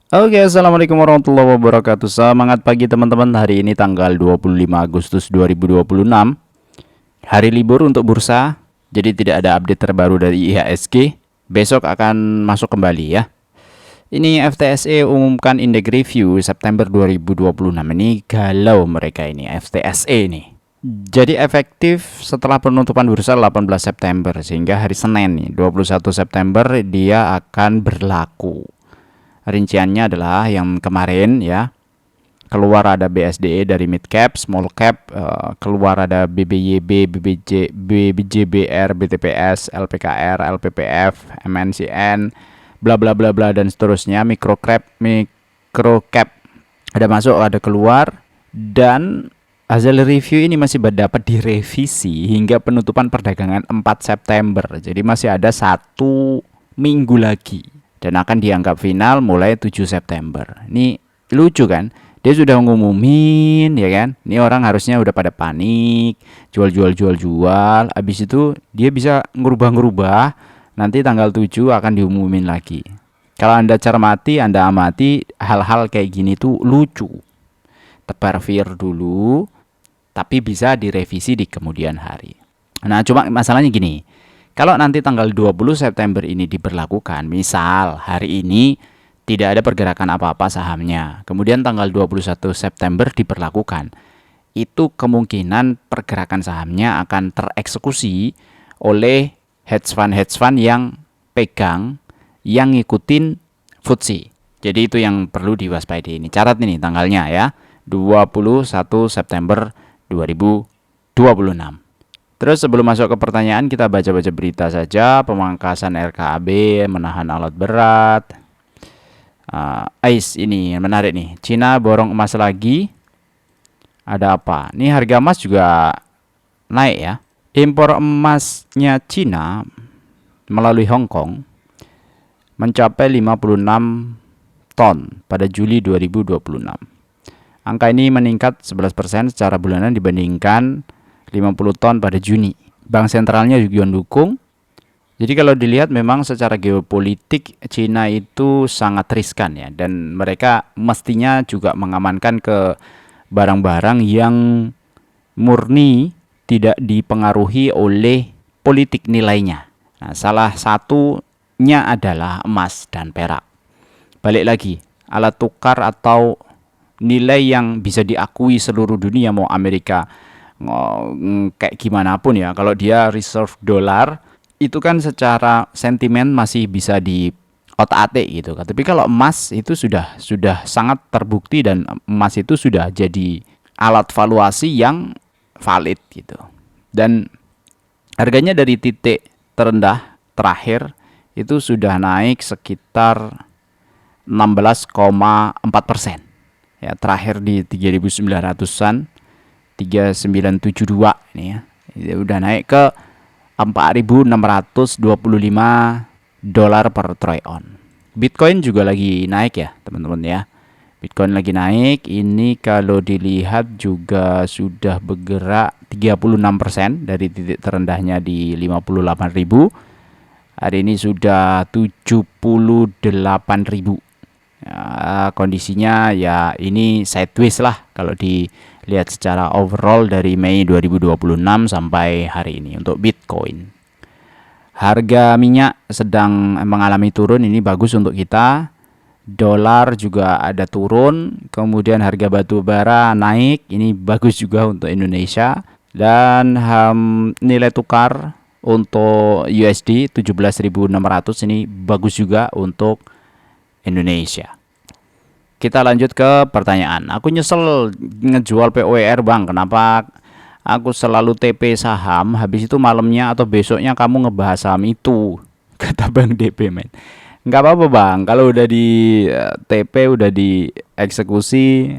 Oke, assalamualaikum warahmatullahi wabarakatuh. Semangat pagi teman-teman. Hari ini tanggal 25 Agustus 2026. Hari libur untuk bursa. Jadi tidak ada update terbaru dari IHSG. Besok akan masuk kembali ya. Ini FTSE umumkan indeks review September 2026. Ini galau mereka ini FTSE ini. Jadi efektif setelah penutupan bursa 18 September sehingga hari Senin nih 21 September dia akan berlaku. Rinciannya adalah yang kemarin ya, keluar ada BSDE dari mid cap, small cap, keluar ada BBYB, BBJBR, BTPS, LPKR, LPPF, MNCN, bla bla bla bla dan seterusnya. Micro cap ada masuk, ada keluar, dan hasil review ini masih dapat direvisi hingga penutupan perdagangan 4 September. Jadi masih ada 1 minggu lagi dan akan dianggap final mulai 7 September. Ini lucu kan? Dia sudah ngumumin ya kan? Ini orang harusnya udah pada panik, jual. Habis itu dia bisa ngerubah-ngerubah. Nanti tanggal 7 akan diumumin lagi. Kalau Anda cermati, Anda amati hal-hal kayak gini tuh lucu. Tebar fear dulu, tapi bisa direvisi di kemudian hari. Nah, cuma masalahnya gini. Kalau nanti tanggal 20 September ini diberlakukan, misal hari ini tidak ada pergerakan apa-apa sahamnya, kemudian tanggal 21 September diberlakukan, itu kemungkinan pergerakan sahamnya akan tereksekusi oleh hedge fund yang pegang, yang ngikutin FTSE. Jadi itu yang perlu diwaspadai. Ini catat ini tanggalnya ya, 21 September 2026. Terus sebelum masuk ke pertanyaan, kita baca-baca berita saja. Pemangkasan RKAB menahan alat berat. ICE ini menarik nih. Cina borong emas lagi. Ada apa? Ini harga emas juga naik ya. Impor emasnya Cina melalui Hong Kong mencapai 56 ton pada Juli 2026. Angka ini meningkat 11% secara bulanan dibandingkan 50 ton pada Juni. Bank sentralnya juga mendukung. Jadi kalau dilihat memang secara geopolitik Cina itu sangat riskan ya, dan mereka mestinya juga mengamankan ke barang-barang yang murni tidak dipengaruhi oleh politik nilainya. Nah, salah satunya adalah emas dan perak. Balik lagi, alat tukar atau nilai yang bisa diakui seluruh dunia, mau Amerika kayak gimana pun ya, kalau dia reserve dolar itu kan secara sentimen masih bisa di otak-atik gitu kan. Tapi kalau emas itu sudah sangat terbukti, dan emas itu sudah jadi alat valuasi yang valid gitu. Dan harganya dari titik terendah terakhir itu sudah naik sekitar 16,4%. Ya, terakhir di 3.900-an, 3972 ini ya. Ini udah naik ke 4.625 dolar per troy on. Bitcoin juga lagi naik ya, teman-teman ya. Bitcoin lagi naik. Ini kalau dilihat juga sudah bergerak 36% dari titik terendahnya di 58.000. Hari ini sudah 78.000. Ya, kondisinya ya ini sideways lah kalau dilihat secara overall dari Mei 2026 sampai hari ini untuk Bitcoin. Harga minyak sedang mengalami turun, ini bagus untuk kita. Dolar juga ada turun, kemudian harga batu bara naik, ini bagus juga untuk Indonesia. Dan nilai tukar untuk USD 17.600 ini bagus juga untuk Indonesia. Kita lanjut ke pertanyaan. Aku nyesel ngejual POR bang. Kenapa aku selalu TP saham, habis itu malamnya atau besoknya kamu ngebahas saham itu? Kata Bang DP men. Nggak apa-apa bang. Kalau udah di TP, udah di eksekusi,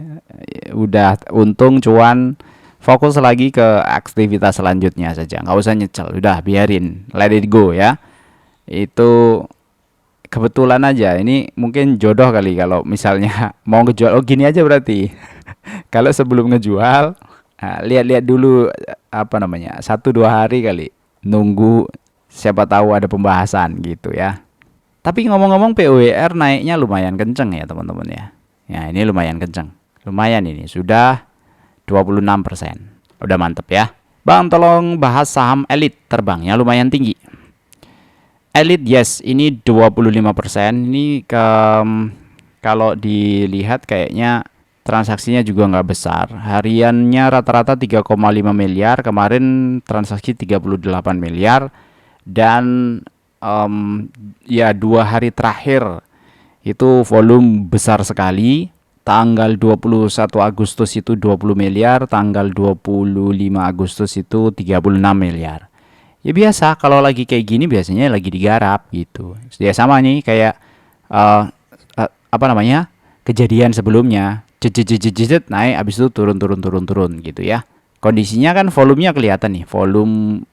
udah untung cuan, fokus lagi ke aktivitas selanjutnya saja. Nggak usah nyesel. Udah biarin. Let it go ya. Itu kebetulan aja, ini mungkin jodoh kali kalau misalnya mau ngejual. Oh gini aja berarti. Kalau sebelum ngejual, lihat-lihat dulu apa namanya, 1-2 hari kali, nunggu siapa tahu ada pembahasan gitu ya. Tapi ngomong-ngomong POWR naiknya lumayan kenceng ya teman-teman ya. Ya ini lumayan kenceng. Lumayan ini sudah 26%. Udah mantep ya. Bang tolong bahas saham elit, terbangnya lumayan tinggi. Elit yes, ini 25%. Ini kalau dilihat kayaknya transaksinya juga nggak besar. Hariannya rata-rata 3,5 miliar. Kemarin transaksi 38 miliar. Dan ya 2 hari terakhir itu volume besar sekali. Tanggal 21 Agustus itu 20 miliar, tanggal 25 Agustus itu 36 miliar. Ya biasa, kalau lagi kayak gini biasanya lagi digarap gitu. Ya sama nih kayak apa namanya? Kejadian sebelumnya. Jejet naik, habis itu turun gitu ya. Kondisinya kan volumenya kelihatan nih, volume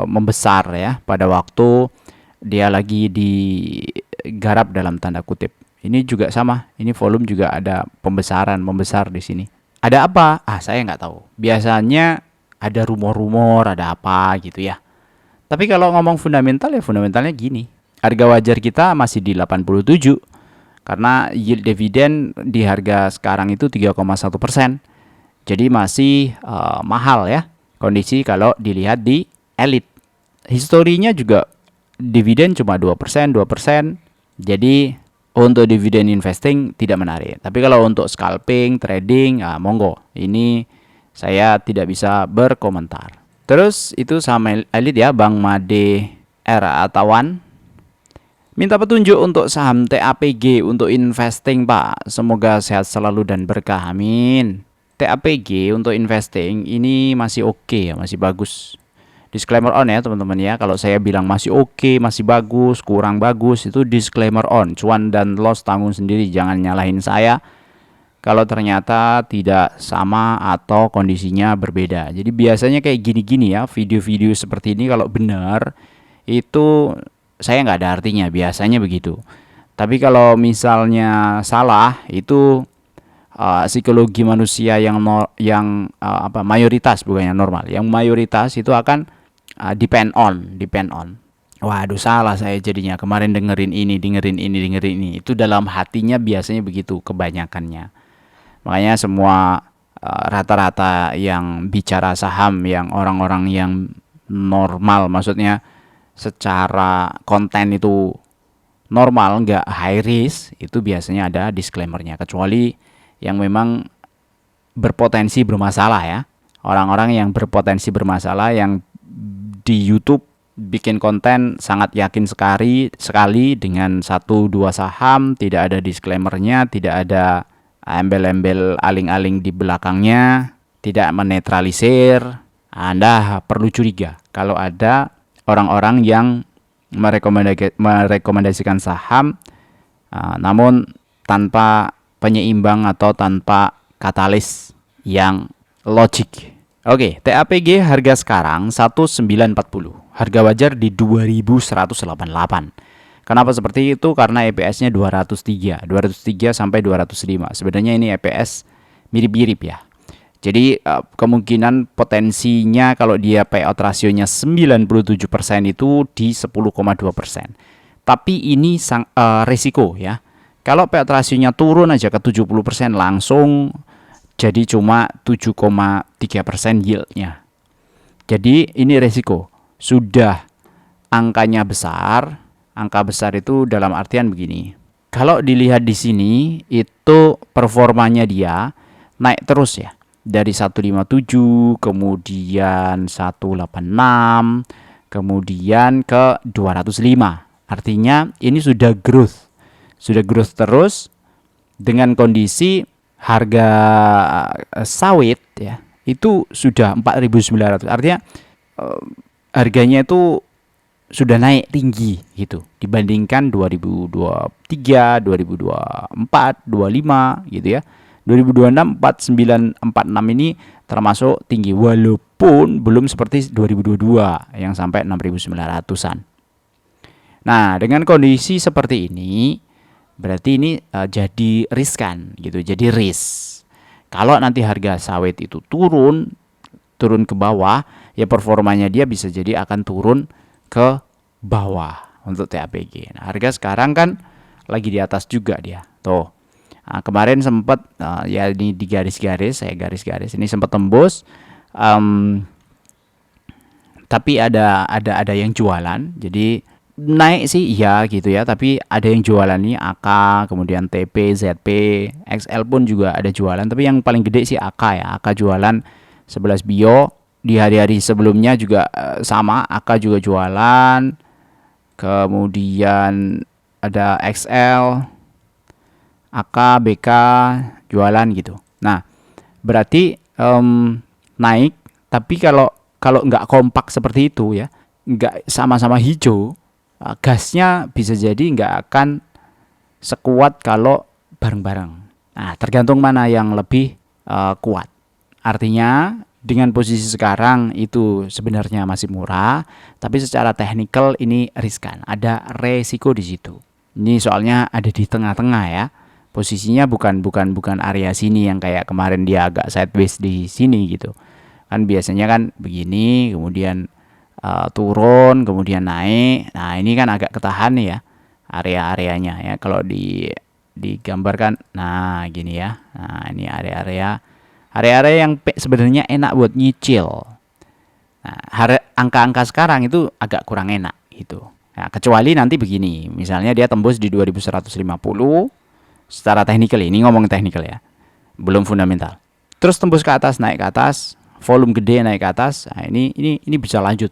membesar ya pada waktu dia lagi digarap dalam tanda kutip. Ini juga sama, ini volume juga ada membesar di sini. Ada apa? Saya nggak tahu. Biasanya ada rumor-rumor, ada apa gitu ya. Tapi kalau ngomong fundamental ya fundamentalnya gini. Harga wajar kita masih di 87 karena yield dividen di harga sekarang itu 3,1%. Jadi masih mahal ya kondisi kalau dilihat di elit. Historinya juga dividen cuma 2%. Jadi untuk dividen investing tidak menarik. Tapi kalau untuk scalping, trading, monggo. Ini saya tidak bisa berkomentar. Terus itu sama elit ya, Bang Made Era Atawan. Minta petunjuk untuk saham TAPG untuk investing, Pak. Semoga sehat selalu dan berkah. Amin. TAPG untuk investing ini masih oke ya, masih bagus. Disclaimer on ya teman-teman ya. Kalau saya bilang masih oke, masih bagus, kurang bagus, itu disclaimer on. Cuan dan loss tanggung sendiri, jangan nyalahin saya kalau ternyata tidak sama atau kondisinya berbeda. Jadi biasanya kayak gini-gini ya, video-video seperti ini kalau benar itu saya nggak ada artinya, biasanya begitu. Tapi kalau misalnya salah itu psikologi manusia yang mayoritas, bukannya normal, yang mayoritas itu akan depend on. Waduh, salah saya jadinya kemarin dengerin ini. Itu dalam hatinya biasanya begitu kebanyakannya. Makanya semua rata-rata yang bicara saham, yang orang-orang yang normal, maksudnya secara konten itu normal, nggak high risk, itu biasanya ada disclaimernya. Kecuali yang memang berpotensi bermasalah ya. Orang-orang yang berpotensi bermasalah yang di YouTube bikin konten sangat yakin sekali dengan 1-2 saham, tidak ada disclaimernya, tidak ada embel-embel aling-aling di belakangnya, tidak menetralisir. Anda perlu curiga kalau ada orang-orang yang merekomendasikan saham namun tanpa penyeimbang atau tanpa katalis yang logik. Oke, TAPG harga sekarang 1940. Harga wajar di 2188. Kenapa seperti itu? Karena EPS-nya 203 sampai 205. Sebenarnya ini EPS mirip-mirip ya. Jadi kemungkinan potensinya kalau dia payout rasionya 97% itu di 10,2%. Tapi ini risiko ya. Kalau payout rasionya turun aja ke 70% langsung jadi cuma 7,3% yieldnya. Jadi ini resiko. Sudah angkanya besar. Angka besar itu dalam artian begini. Kalau dilihat di sini itu performanya dia naik terus ya. Dari 157 kemudian 186 kemudian ke 205. Artinya ini sudah growth. Sudah growth terus dengan kondisi harga sawit ya itu sudah 4.900. Artinya harganya itu sudah naik tinggi gitu dibandingkan 2023, 2024, 25 gitu ya. 2026 4946 ini termasuk tinggi walaupun belum seperti 2022 yang sampai 6.900-an. Nah, dengan kondisi seperti ini berarti ini jadi riskan gitu, jadi risk. Kalau nanti harga sawit itu turun ke bawah, ya performanya dia bisa jadi akan turun ke bawah. untuk TAPG. Nah, harga sekarang kan lagi di atas juga dia. Tuh. Nah, kemarin sempat ya ini di garis-garis, saya garis-garis ini sempat tembus. Tapi ada yang jualan. Jadi naik sih iya gitu ya, tapi ada yang jualan nih AK, kemudian TP, ZP, XL pun juga ada jualan, tapi yang paling gede sih AK ya. AK jualan 11 bio. Di hari-hari sebelumnya juga sama, AK juga jualan. Kemudian ada XL, AK, BK jualan gitu. Nah, berarti naik, tapi kalau kalau nggak kompak seperti itu ya, nggak sama-sama hijau, gasnya bisa jadi nggak akan sekuat kalau bareng-bareng. Nah, tergantung mana yang lebih kuat. Artinya dengan posisi sekarang itu sebenarnya masih murah, tapi secara teknikal ini riskan. Ada resiko di situ. Ini soalnya ada di tengah-tengah ya. Posisinya bukan area sini yang kayak kemarin dia agak sideways di sini gitu. Kan biasanya kan begini, kemudian turun, kemudian naik. Nah, ini kan agak ketahan nih ya area-areanya ya. Kalau digambarkan, nah gini ya. Nah, ini area-area yang sebenarnya enak buat nyicil. Nah, angka-angka sekarang itu agak kurang enak gitu. Nah, kecuali nanti begini, misalnya dia tembus di 2150 secara teknikal, ini ngomong teknikal ya, belum fundamental. Terus tembus ke atas, naik ke atas, volume gede naik ke atas. Nah, ini bisa lanjut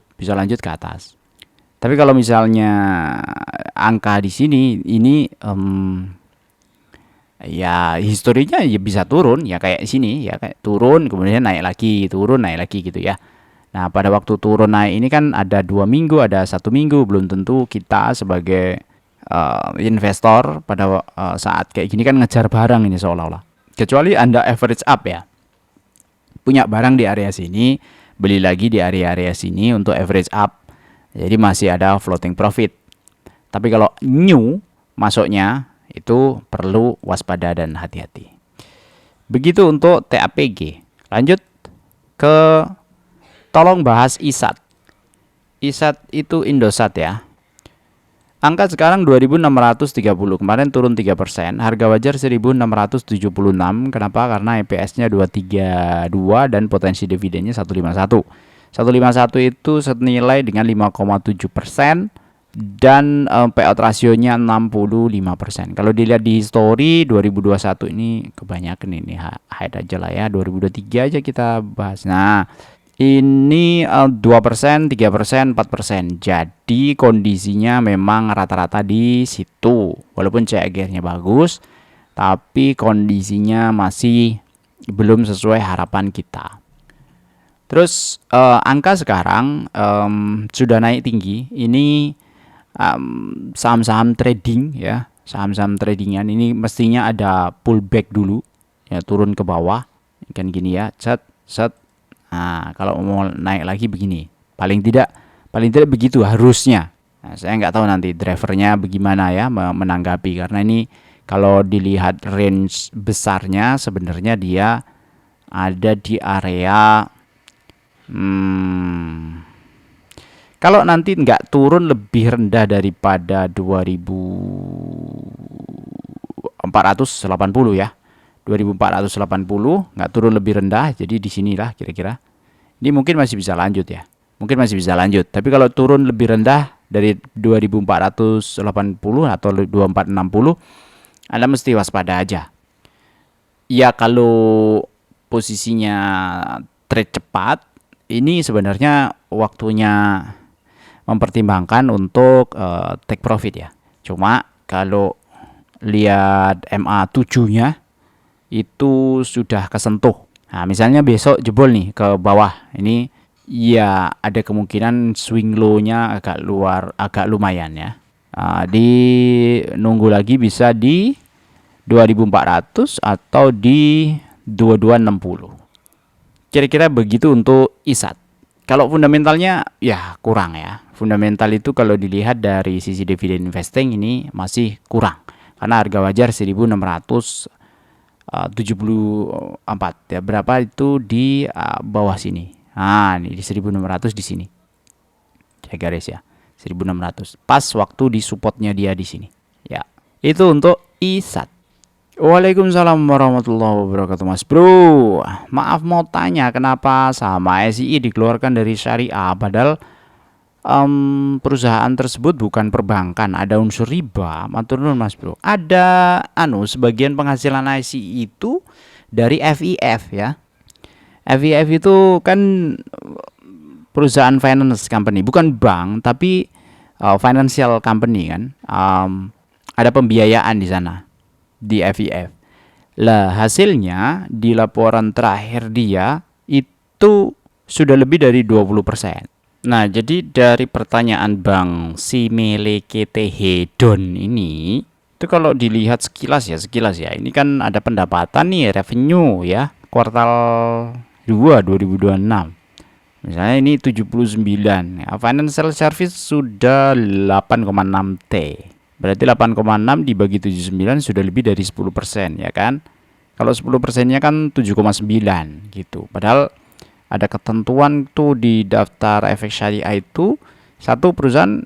ke atas. Tapi kalau misalnya angka di sini ini ya historinya ya bisa turun ya, kayak sini ya, kayak turun kemudian naik lagi, turun naik lagi gitu ya. Nah, pada waktu turun naik ini kan ada 2 minggu, ada 1 minggu, belum tentu kita sebagai investor pada saat kayak gini kan ngejar barang ini seolah-olah. Kecuali Anda average up ya, punya barang di area sini, beli lagi di area-area sini untuk average up. Jadi masih ada floating profit. Tapi kalau new masuknya itu perlu waspada dan hati-hati. Begitu untuk TAPG. Lanjut ke, tolong bahas ISAT. ISAT itu Indosat ya. Angka sekarang 2630, kemarin turun 3%, harga wajar 1676. Kenapa? Karena EPS-nya 232 dan potensi dividennya 151. 151 itu senilai dengan 5,7% dan payout rasionya 65%. Kalau dilihat di history 2021 ini kebanyakan ini hide aja lah ya, 2023 aja kita bahas. Nah, ini 2%, 3%, 4%. Jadi kondisinya memang rata-rata di situ. Walaupun CAGR-nya bagus, tapi kondisinya masih belum sesuai harapan kita. Terus angka sekarang sudah naik tinggi. Ini saham-saham trading ya, saham-saham tradingan ini mestinya ada pullback dulu ya, turun ke bawah kan gini ya, set. Nah, kalau mau naik lagi begini, paling tidak begitu harusnya. Nah, saya nggak tahu nanti drivernya bagaimana ya menanggapi, karena ini kalau dilihat range besarnya sebenarnya dia ada di area kalau nanti nggak turun lebih rendah daripada 2480 ya, 2480 nggak turun lebih rendah, jadi di sinilah kira-kira. Ini mungkin masih bisa lanjut ya, tapi kalau turun lebih rendah dari 2480 atau 2460, Anda mesti waspada aja ya. Kalau posisinya trade cepat, ini sebenarnya waktunya mempertimbangkan untuk take profit ya. Cuma kalau lihat MA7-nya itu sudah kesentuh. Nah, misalnya besok jebol nih ke bawah, ini ya ada kemungkinan swing low-nya agak lumayan ya. Di nunggu lagi bisa di 2400 atau di 2260. Kira-kira begitu untuk ISAT. Kalau fundamentalnya ya kurang ya. Fundamental itu kalau dilihat dari sisi dividen investing ini masih kurang. Karena harga wajar 1674 ya, berapa itu di bawah sini. Nah, ini di 1600 di sini. Saya garis ya. 1.600. Pas waktu di supportnya dia di sini. Ya, itu untuk ISAT. Waalaikumsalam warahmatullahi wabarakatuh, Mas Bro. Maaf mau tanya, kenapa saham ASI dikeluarkan dari syariah padahal perusahaan tersebut bukan perbankan, ada unsur riba. Matur nuwun, Mas Bro. Ada sebagian penghasilan ASI itu dari FIF ya. FIF itu kan perusahaan finance company, bukan bank tapi financial company kan. Ada pembiayaan di sana di FIF. Lah hasilnya di laporan terakhir dia itu sudah lebih dari 20%. Nah, jadi dari pertanyaan Bang Simelekete Hedon ini itu kalau dilihat sekilas ya, ini kan ada pendapatan nih, revenue ya, kuartal 2 2026. Misalnya ini 79 ya, financial service sudah 8,6 T. Berarti 8,6 dibagi 79 sudah lebih dari 10% ya kan. Kalau 10%-nya kan 7,9 gitu. Padahal ada ketentuan tuh di daftar efek syariah itu, satu, perusahaan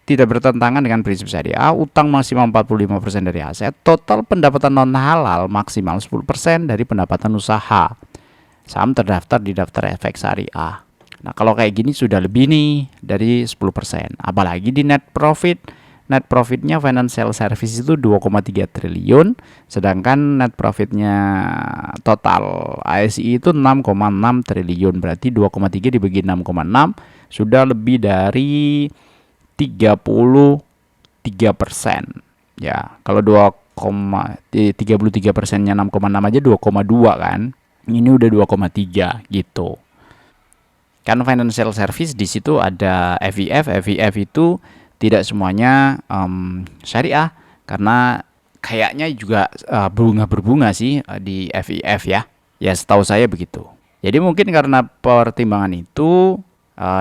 tidak bertentangan dengan prinsip syariah, utang maksimal 45% dari aset, total pendapatan non halal maksimal 10% dari pendapatan usaha. Saham terdaftar di daftar efek syariah. Nah, kalau kayak gini sudah lebih nih dari 10%. Apalagi di net profit. Net profitnya financial service itu 2,3 triliun, sedangkan net profitnya total ASI itu 6,6 triliun. Berarti 2,3 dibagi 6,6 sudah lebih dari 33%. Ya, kalau 33%-nya 6,6 aja 2,2 kan. Ini udah 2,3 gitu. Kan financial service di situ ada FIF. FIF itu tidak semuanya syariah, karena kayaknya juga berbunga sih di FIF ya. Ya setahu saya begitu. Jadi mungkin karena pertimbangan itu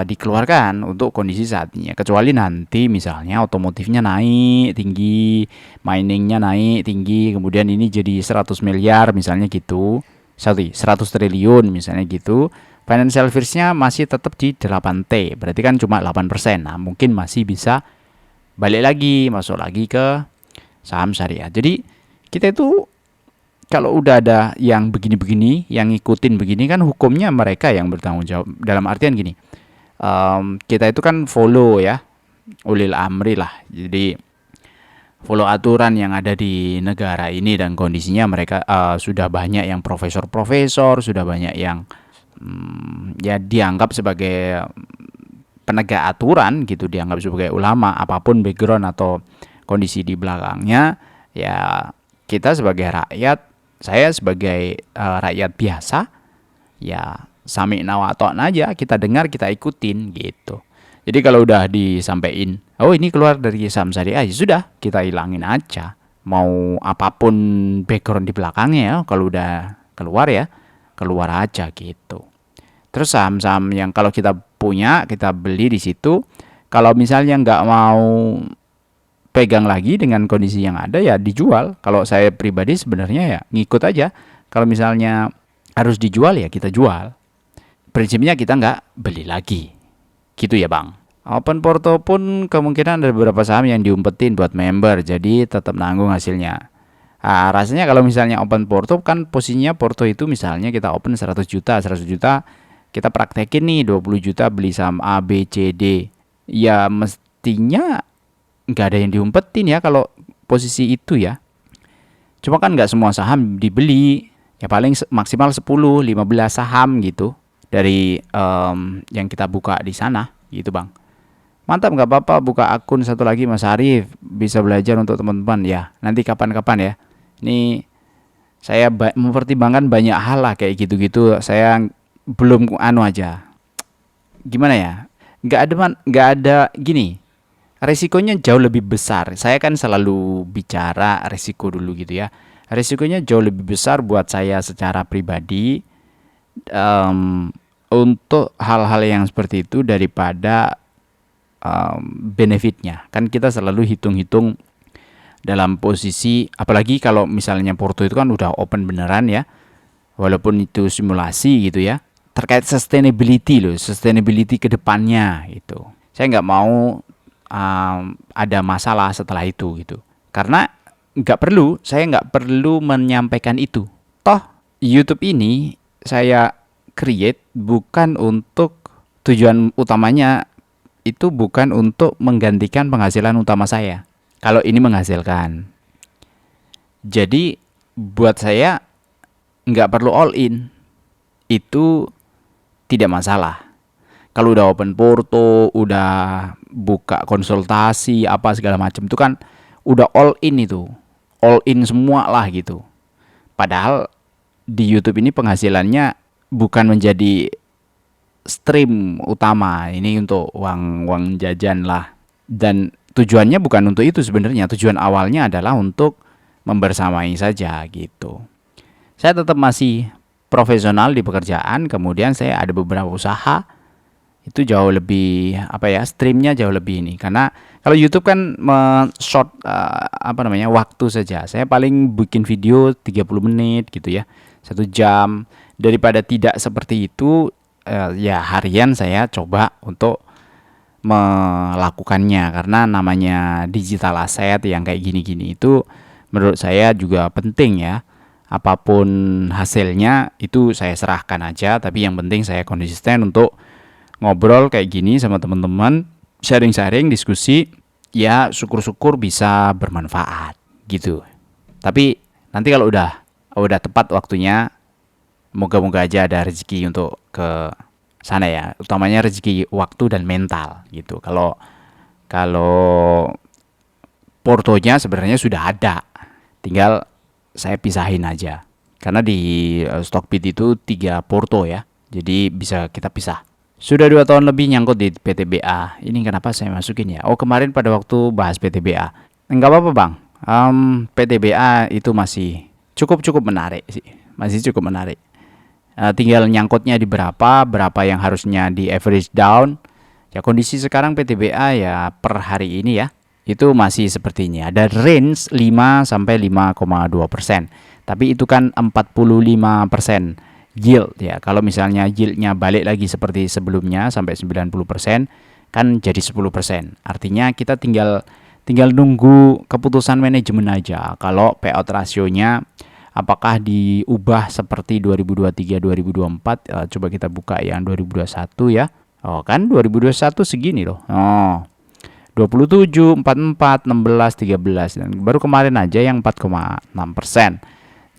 dikeluarkan untuk kondisi saat ini. Kecuali nanti misalnya otomotifnya naik tinggi, miningnya naik tinggi, kemudian ini jadi 100 miliar misalnya gitu. 100 triliun misalnya gitu. Financial service-nya masih tetap di 8T, berarti kan cuma 8%. Nah, mungkin masih bisa balik lagi, masuk lagi ke saham syariah. Jadi, kita itu kalau udah ada yang begini-begini, yang ngikutin begini kan hukumnya mereka yang bertanggung jawab. Dalam artian gini, kita itu kan follow ya, ulil amri lah. Jadi, follow aturan yang ada di negara ini dan kondisinya mereka sudah banyak yang profesor-profesor, sudah banyak yang ya dianggap sebagai penegak aturan gitu, dianggap sebagai ulama, apapun background atau kondisi di belakangnya. Ya kita sebagai rakyat, saya sebagai rakyat biasa, ya sami'na wa ata'na aja, kita dengar, kita ikutin gitu. Jadi kalau udah disampaikan, oh ini keluar dari saham syariah, ya sudah, kita hilangin aja. Mau apapun background di belakangnya ya, kalau udah keluar ya keluar aja gitu. Terus saham-saham yang kalau kita punya, kita beli di situ. Kalau misalnya nggak mau pegang lagi dengan kondisi yang ada, ya dijual. Kalau saya pribadi sebenarnya ya ngikut aja. Kalau misalnya harus dijual ya kita jual. Prinsipnya kita nggak beli lagi. Gitu ya Bang. Open Porto pun kemungkinan ada beberapa saham yang diumpetin buat member, jadi tetap nanggung hasilnya. Nah, rasanya kalau misalnya open porto kan posisinya porto itu misalnya kita open 100 juta kita praktekin nih 20 juta beli saham A, B, C, D. Ya mestinya nggak ada yang diumpetin ya kalau posisi itu ya. Cuma kan nggak semua saham dibeli. Ya paling maksimal 10-15 saham gitu dari yang kita buka di sana gitu Bang. Mantap, nggak apa-apa buka akun satu lagi Mas Arif, bisa belajar untuk teman-teman ya. Nanti kapan-kapan ya. Ini saya mempertimbangkan banyak hal lah kayak gitu-gitu. Saya belum aja. Gimana ya? Nggak ada gini. Resikonya jauh lebih besar. Saya kan selalu bicara resiko dulu gitu ya. Resikonya jauh lebih besar buat saya secara pribadi untuk hal-hal yang seperti itu daripada benefitnya. Kan kita selalu hitung-hitung dalam posisi, apalagi kalau misalnya porto itu kan udah open beneran ya, walaupun itu simulasi gitu ya, terkait sustainability ke depannya gitu. Saya nggak mau ada masalah setelah itu gitu. Karena saya nggak perlu menyampaikan itu. Toh YouTube ini saya create bukan untuk tujuan utamanya itu bukan untuk menggantikan penghasilan utama saya. Kalau ini menghasilkan. Jadi buat saya nggak perlu all in. Itu tidak masalah. Kalau udah open porto, udah buka konsultasi apa segala macam itu kan udah all in itu. All in semua lah gitu. Padahal di YouTube ini penghasilannya bukan menjadi stream utama. Ini untuk uang jajan lah. Dan tujuannya bukan untuk itu sebenarnya. Tujuan awalnya adalah untuk membersamai saja gitu. Saya tetap masih profesional di pekerjaan, kemudian saya ada beberapa usaha itu jauh lebih streamnya jauh lebih ini, karena kalau YouTube kan short waktu saja. Saya paling bikin video 30 menit gitu ya, 1 jam. Daripada tidak seperti itu, ya harian saya coba untuk melakukannya, karena namanya digital asset yang kayak gini-gini itu menurut saya juga penting ya. Apapun hasilnya itu saya serahkan aja, tapi yang penting saya konsisten untuk ngobrol kayak gini sama teman-teman, sharing-sharing, diskusi, ya syukur-syukur bisa bermanfaat gitu. Tapi nanti kalau udah tepat waktunya, moga-moga aja ada rezeki untuk ke sana ya, utamanya rezeki waktu dan mental gitu. Kalau portonya sebenarnya sudah ada, tinggal saya pisahin aja. Karena di Stockbit itu 3 porto ya, jadi bisa kita pisah. Sudah 2 tahun lebih nyangkut di PTBA. Ini kenapa saya masukin ya? Oh, kemarin pada waktu bahas PTBA. Enggak apa-apa bang, PTBA itu masih cukup menarik sih. Masih cukup menarik. Tinggal nyangkutnya di berapa yang harusnya di average down. Ya kondisi sekarang PTBA ya per hari ini ya, itu masih seperti ini. Ada range 5 sampai 5,2%. Tapi itu kan 45% yield ya. Kalau misalnya yieldnya balik lagi seperti sebelumnya sampai 90%, kan jadi 10%. Artinya kita tinggal nunggu keputusan manajemen aja. Kalau payout rasionya apakah diubah seperti 2023 2024, coba kita buka yang 2021 ya. Oh, kan 2021 segini loh. Oh. 27, 44, 16, 13 dan baru kemarin aja yang 4,6%.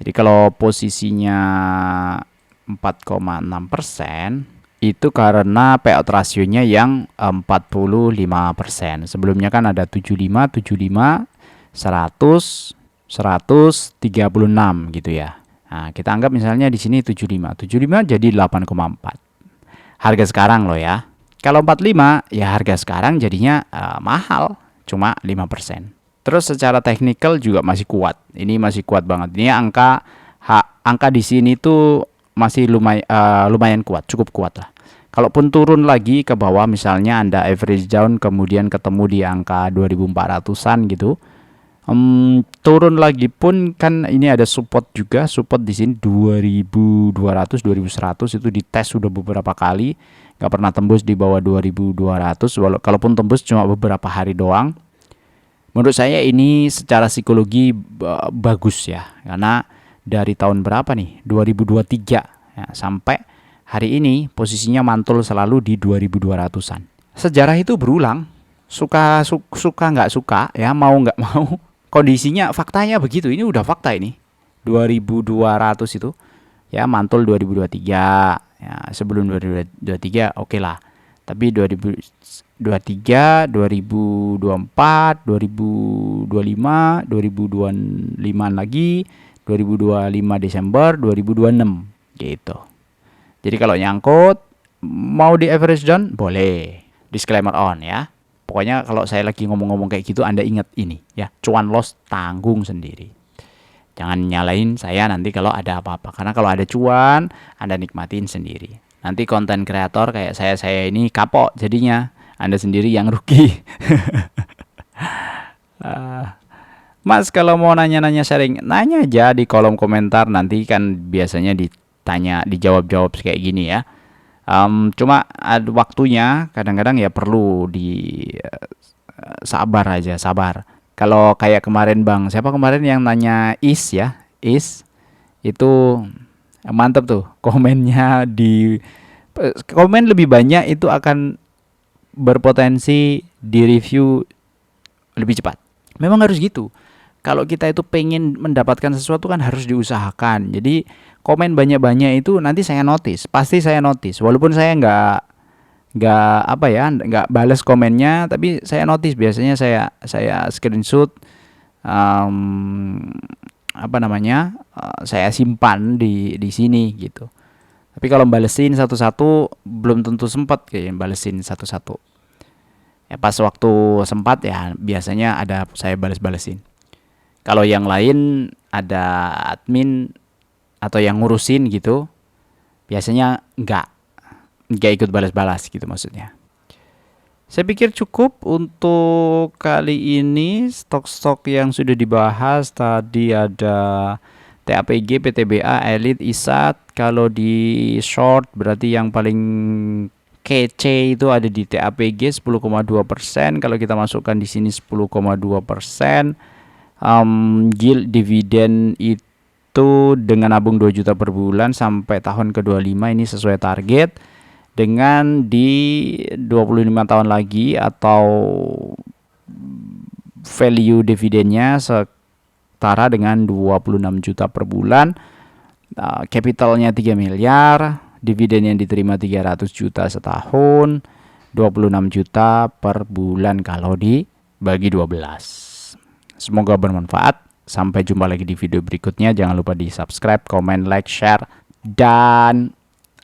Jadi kalau posisinya 4,6% itu karena payout rasionya yang 45%. Sebelumnya kan ada 75, 100, 136 gitu ya. Nah, kita anggap misalnya di sini 75 jadi 8,4. Harga sekarang loh ya. Kalau 45 ya harga sekarang jadinya mahal, cuma 5%. Terus secara teknikal juga masih kuat. Ini masih kuat banget. Ini angka di sini tuh masih lumayan kuat, cukup kuat lah. Kalaupun turun lagi ke bawah, misalnya Anda average down kemudian ketemu di angka 2400-an gitu. Turun lagi pun kan ini ada support juga, support di sini 2200, 2100 itu dites sudah beberapa kali, nggak pernah tembus di bawah 2200. Kalaupun tembus cuma beberapa hari doang. Menurut saya ini secara psikologi bagus ya, karena dari tahun berapa nih 2023 ya, sampai hari ini posisinya mantul selalu di 2200-an. Sejarah itu berulang, suka nggak suka ya, mau nggak mau. Kondisinya faktanya begitu. Ini udah fakta ini. 2200 itu ya mantul 2023. Ya, sebelum 2023 oke lah. Tapi 2023, 2024, 2025, 2025 lagi, 2025 Desember, 2026 gitu. Jadi kalau nyangkut mau di average down boleh. Disclaimer on ya. Pokoknya kalau saya lagi ngomong-ngomong kayak gitu, Anda ingat ini ya, cuan loss tanggung sendiri. Jangan nyalain saya nanti kalau ada apa-apa. Karena kalau ada cuan, Anda nikmatin sendiri. Nanti konten kreator kayak saya ini kapok jadinya. Anda sendiri yang rugi. Mas kalau mau nanya-nanya sharing, nanya aja di kolom komentar. Nanti kan biasanya dijawab kayak gini ya. Cuma ada waktunya kadang-kadang ya perlu sabar aja, sabar. Kalau kayak kemarin Bang, siapa kemarin yang nanya Is itu mantep tuh komennya di komen lebih banyak itu akan berpotensi di review lebih cepat. Memang harus gitu. Kalau kita itu pengen mendapatkan sesuatu kan harus diusahakan. Jadi komen banyak-banyak itu nanti saya notice, pasti saya notice. Walaupun saya nggak apa ya, nggak balas komennya, tapi saya notice biasanya saya screenshot, um, apa namanya, saya simpan di sini gitu. Tapi kalau balesin satu-satu belum tentu sempat kayak balesin satu-satu. Ya pas waktu sempat ya biasanya ada saya bales-balesin. Kalau yang lain ada admin atau yang ngurusin gitu, biasanya nggak ikut balas-balas gitu maksudnya. Saya pikir cukup untuk kali ini. Stok-stok yang sudah dibahas tadi ada TAPG, PTBA, Elite, ISAT. Kalau di short berarti yang paling kece itu ada di TAPG 10,2%. Kalau kita masukkan di sini 10,2%. Yield dividen itu dengan nabung 2 juta per bulan sampai tahun ke-25 ini sesuai target. Dengan di 25 tahun lagi atau value dividennya setara dengan 26 juta per bulan, capitalnya 3 miliar, dividen yang diterima 300 juta setahun, 26 juta per bulan kalau dibagi 12. Semoga bermanfaat. Sampai jumpa lagi di video berikutnya. Jangan lupa di subscribe, komen, like, share, dan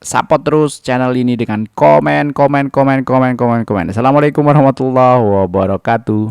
support terus channel ini dengan komen. Assalamualaikum warahmatullahi wabarakatuh.